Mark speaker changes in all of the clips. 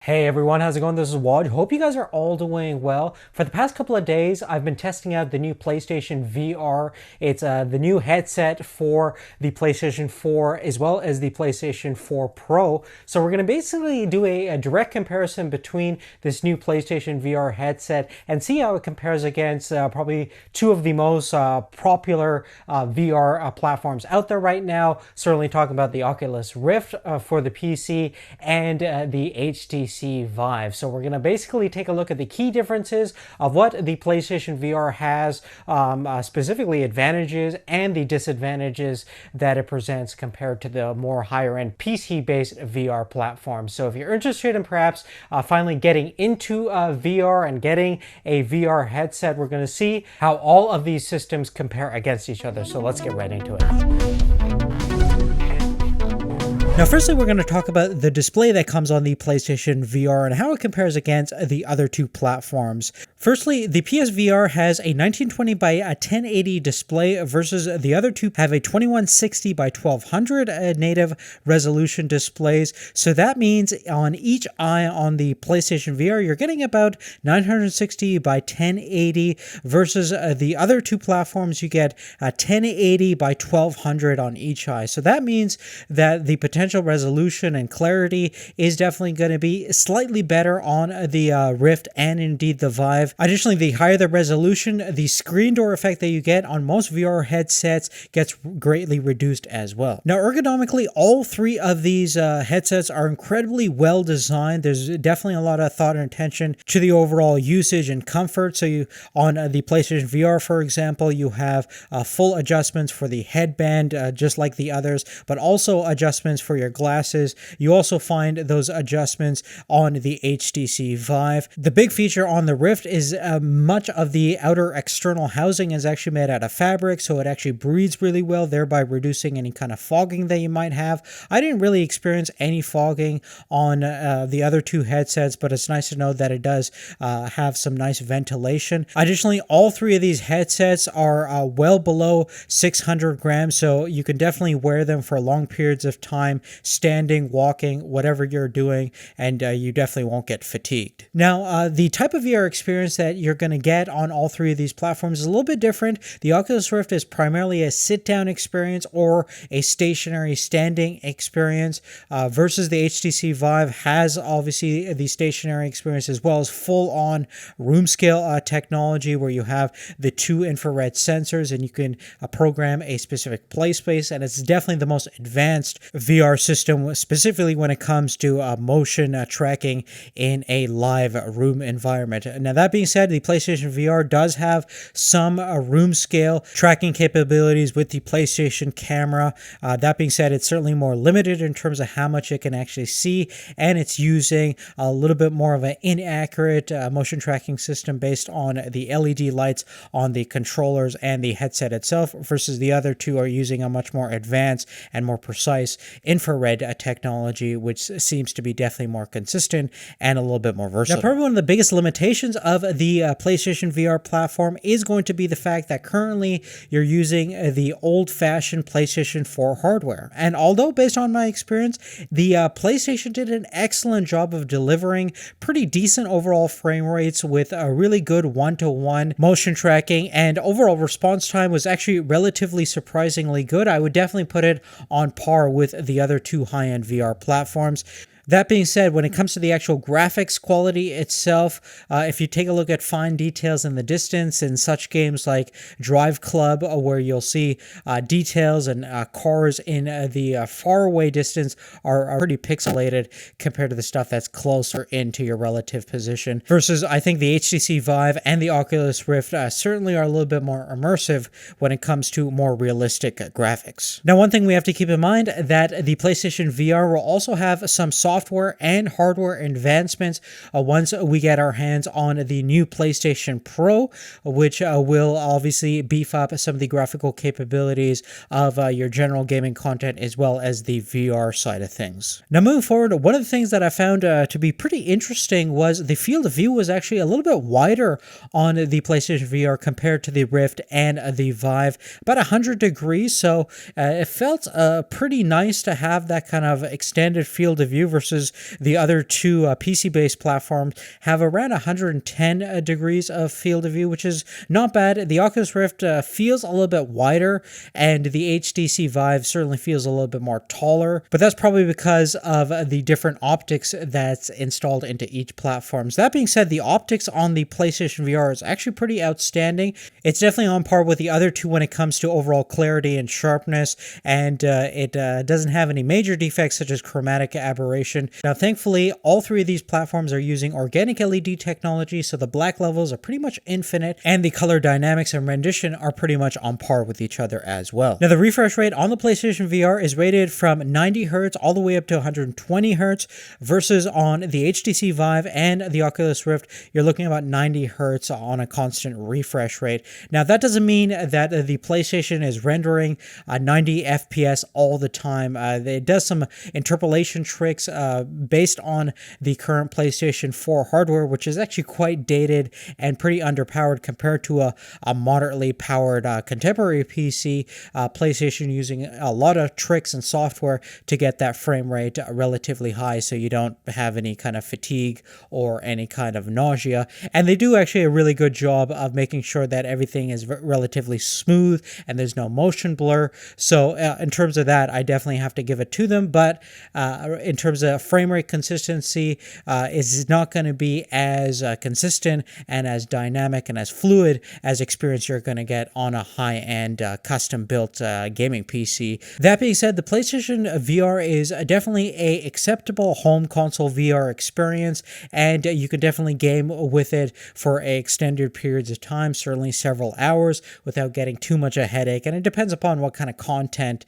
Speaker 1: Hey everyone, how's it going? This is Wad. Hope you guys are all doing well. For the past couple of days, I've been testing out the new PlayStation VR. It's the new headset for the PlayStation 4 as well as the PlayStation 4 Pro. So we're going to basically do a direct comparison between this new PlayStation VR headset and see how it compares against probably two of the most popular VR platforms out there right now. Certainly talking about the Oculus Rift for the PC and the HTC Vive. So we're going to basically take a look at the key differences of what the PlayStation VR has, specifically advantages and the disadvantages that it presents compared to the more higher end PC-based VR platforms. So if you're interested in perhaps finally getting into VR and getting a VR headset, we're going to see how all of these systems compare against each other. So let's get right into it. Now, firstly, we're going to talk about the display that comes on the PlayStation VR and how it compares against the other two platforms. Firstly, the PSVR has a 1920 by 1080 display versus the other two have a 2160 by 1200 native resolution displays. So that means on each eye on the PlayStation VR, you're getting about 960 by 1080 versus the other two platforms, you get 1080 by 1200 on each eye. So that means that the potential resolution and clarity is definitely going to be slightly better on the Rift and indeed the Vive. Additionally, the higher the resolution, the screen door effect that you get on most VR headsets gets greatly reduced as well. Now, ergonomically, all three of these headsets are incredibly well designed. There's definitely a lot of thought and attention to the overall usage and comfort. So you on the PlayStation VR, for example, you have full adjustments for the headband, just like the others, but also adjustments for your glasses. You also find those adjustments on the HTC Vive. The big feature on the Rift is much of the outer external housing is actually made out of fabric, so it actually breathes really well, thereby reducing any kind of fogging that you might have. I didn't really experience any fogging on the other two headsets, but it's nice to know that it does have some nice ventilation. Additionally, all three of these headsets are well below 600 grams, so you can definitely wear them for long periods of time, standing, walking, whatever you're doing, and you definitely won't get fatigued. Now, the type of VR experience that you're going to get on all three of these platforms is a little bit different. The Oculus Rift is primarily a sit-down experience or a stationary standing experience versus the HTC Vive has obviously the stationary experience as well as full-on room-scale technology where you have the two infrared sensors and you can program a specific play space, and it's definitely the most advanced VR system, specifically when it comes to motion tracking in a live room environment. Now, that being said, the PlayStation VR does have some room scale tracking capabilities with the PlayStation camera. That being said, it's certainly more limited in terms of how much it can actually see, and it's using a little bit more of an inaccurate motion tracking system based on the LED lights on the controllers and the headset itself, versus the other two are using a much more advanced and more precise infrared technology, which seems to be definitely more consistent and a little bit more versatile. Now, probably one of the biggest limitations of the PlayStation VR platform is going to be the fact that currently you're using the old-fashioned PlayStation 4 hardware. And although, based on my experience, the PlayStation did an excellent job of delivering pretty decent overall frame rates with a really good one-to-one motion tracking, and overall response time was actually relatively surprisingly good. I would definitely put it on par with the other two high-end VR platforms. That being said, when it comes to the actual graphics quality itself, if you take a look at fine details in the distance in such games like Drive Club, where you'll see details and cars in the faraway distance are pretty pixelated compared to the stuff that's closer into your relative position. Versus, I think the HTC Vive and the Oculus Rift certainly are a little bit more immersive when it comes to more realistic graphics. Now, one thing we have to keep in mind that the PlayStation VR will also have some software and hardware advancements once we get our hands on the new PlayStation Pro, which will obviously beef up some of the graphical capabilities of your general gaming content as well as the VR side of things. Now, moving forward, one of the things that I found to be pretty interesting was the field of view was actually a little bit wider on the PlayStation VR compared to the Rift and the Vive, about 100 degrees, so it felt pretty nice to have that kind of extended field of view versus versus the other two PC-based platforms have around 110 degrees of field of view, which is not bad. The Oculus Rift feels a little bit wider, and the HTC Vive certainly feels a little bit more taller, but that's probably because of the different optics that's installed into each platform. So that being said, the optics on the PlayStation VR is actually pretty outstanding. It's definitely on par with the other two when it comes to overall clarity and sharpness, and it doesn't have any major defects such as chromatic aberration. Now, thankfully, all three of these platforms are using organic LED technology, so the black levels are pretty much infinite, and the color dynamics and rendition are pretty much on par with each other as well. Now, the refresh rate on the PlayStation VR is rated from 90 Hz all the way up to 120 Hz, versus on the HTC Vive and the Oculus Rift, you're looking at about 90 Hz on a constant refresh rate. Now, that doesn't mean that the PlayStation is rendering 90 FPS all the time. It does some interpolation tricks based on the current PlayStation 4 hardware, which is actually quite dated and pretty underpowered compared to a moderately powered contemporary PC. PlayStation using a lot of tricks and software to get that frame rate relatively high so you don't have any kind of fatigue or any kind of nausea. And they do actually a really good job of making sure that everything is relatively smooth and there's no motion blur. So in terms of that, I definitely have to give it to them. But in terms of frame rate consistency, it's not going to be as consistent and as dynamic and as fluid as experience you're going to get on a high-end custom-built gaming PC. That being said, the PlayStation VR is definitely a acceptable home console VR experience, and you can definitely game with it for extended periods of time, certainly several hours, without getting too much a headache. And it depends upon what kind of content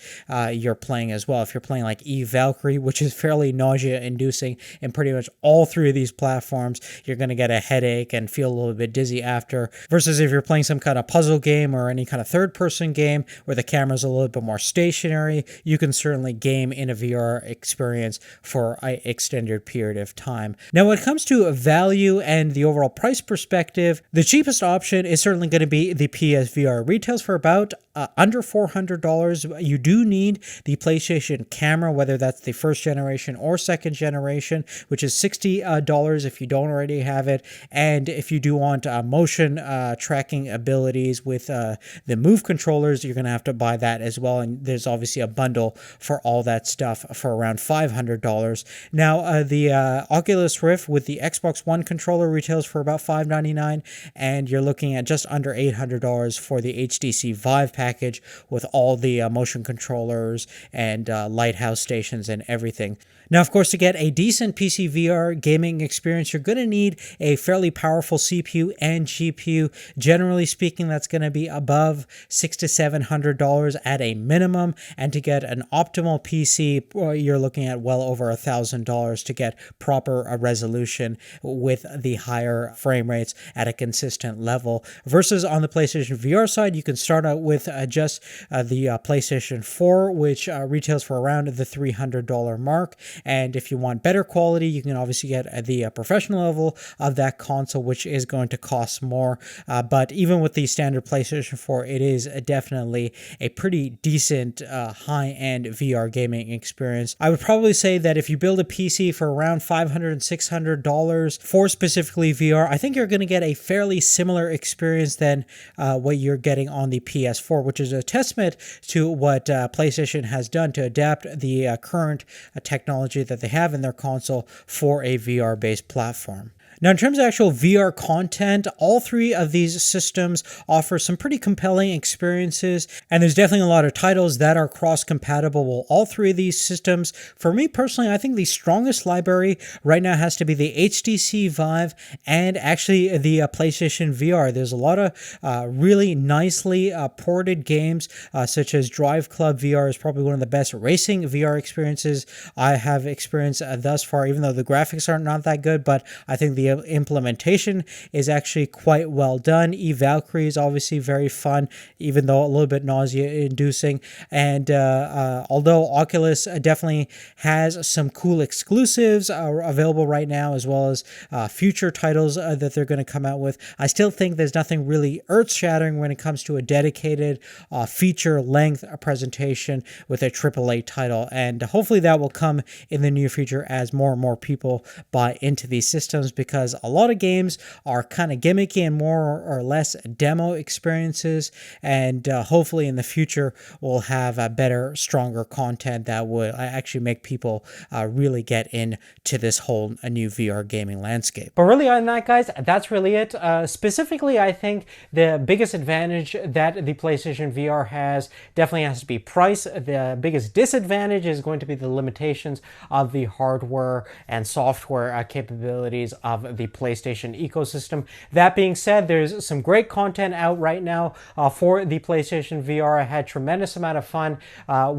Speaker 1: you're playing as well. If you're playing like Eve Valkyrie, which is fairly nausea-inducing in pretty much all three of these platforms, you're going to get a headache and feel a little bit dizzy after, versus if you're playing some kind of puzzle game or any kind of third-person game where the camera's a little bit more stationary, you can certainly game in a VR experience for an extended period of time. Now, when it comes to value and the overall price perspective, the cheapest option is certainly going to be the PSVR. Retails for about under $400. You do need the PlayStation camera, whether that's the first generation or second generation, which is $60 if you don't already have it. And if you do want motion tracking abilities with the Move controllers, you're going to have to buy that as well. And there's obviously a bundle for all that stuff for around $500. Now, the Oculus Rift with the Xbox One controller retails for about $599, and you're looking at just under $800 for the HTC Vive package with all the motion controllers and lighthouse stations and everything. Now, of course, to get a decent PC VR gaming experience, you're going to need a fairly powerful CPU and GPU. Generally speaking, that's going to be above $600 to $700 at a minimum. And to get an optimal PC, you're looking at well over $1,000 to get proper resolution with the higher frame rates at a consistent level. Versus on the PlayStation VR side, you can start out with just the PlayStation 4, which retails for around the $300 mark. And if you want better quality, you can obviously get the professional level of that console, which is going to cost more. But even with the standard PlayStation 4, it is definitely a pretty decent high-end VR gaming experience. I would probably say that if you build a PC for around $500 and $600 for specifically VR, I think you're going to get a fairly similar experience than what you're getting on the PS4, which is a testament to what PlayStation has done to adapt the current technology that they have in their console for a VR-based platform. Now, in terms of actual VR content, all three of these systems offer some pretty compelling experiences, and there's definitely a lot of titles that are cross-compatible with all three of these systems. For me personally, I think the strongest library right now has to be the HTC Vive and actually the PlayStation VR. There's a lot of really nicely ported games, such as Drive Club VR is probably one of the best racing VR experiences I have experienced thus far, even though the graphics are not that good, but I think the implementation is actually quite well done. Valkyrie is obviously very fun, even though a little bit nausea-inducing. And although Oculus definitely has some cool exclusives available right now, as well as future titles that they're going to come out with, I still think there's nothing really earth-shattering when it comes to a dedicated feature-length presentation with a AAA title. And hopefully that will come in the near future as more and more people buy into these systems, because a lot of games are kind of gimmicky and more or less demo experiences, and hopefully in the future we'll have better, stronger content that will actually make people really get into this whole new VR gaming landscape. But really, on that, guys, that's really it. Specifically, I think the biggest advantage that the PlayStation VR has definitely has to be price. The biggest disadvantage is going to be the limitations of the hardware and software capabilities of the PlayStation ecosystem. That being said, there's some great content out right now for the PlayStation VR. I had tremendous amount of fun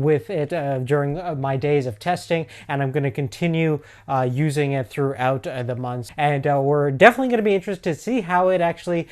Speaker 1: with it during my days of testing, and I'm going to continue using it throughout the months. And we're definitely going to be interested to see how it actually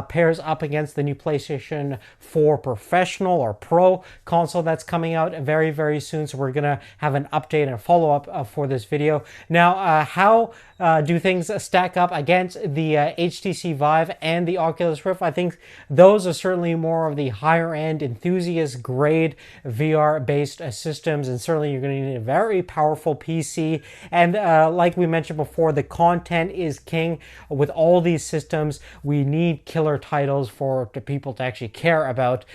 Speaker 1: pairs up against the new PlayStation 4 Professional or Pro console that's coming out very, very soon. So we're going to have an update and a follow-up for this video. Now, how do things stack up against the HTC Vive and the Oculus Rift? I think those are certainly more of the higher-end, enthusiast-grade VR-based systems, and certainly you're going to need a very powerful PC. And like we mentioned before, the content is king. With all these systems, we need killer titles for the people to actually care about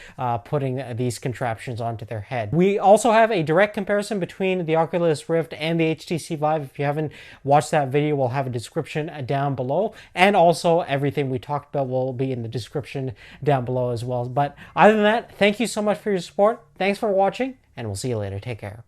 Speaker 1: putting these contraptions onto their head. We also have a direct comparison between the Oculus Rift and the HTC Vive. If you haven't watched that video, we'll have a description down below, and also everything we talked about will be in the description down below as well. But other than that, thank you so much for your support. Thanks for watching, and we'll see you later. Take care.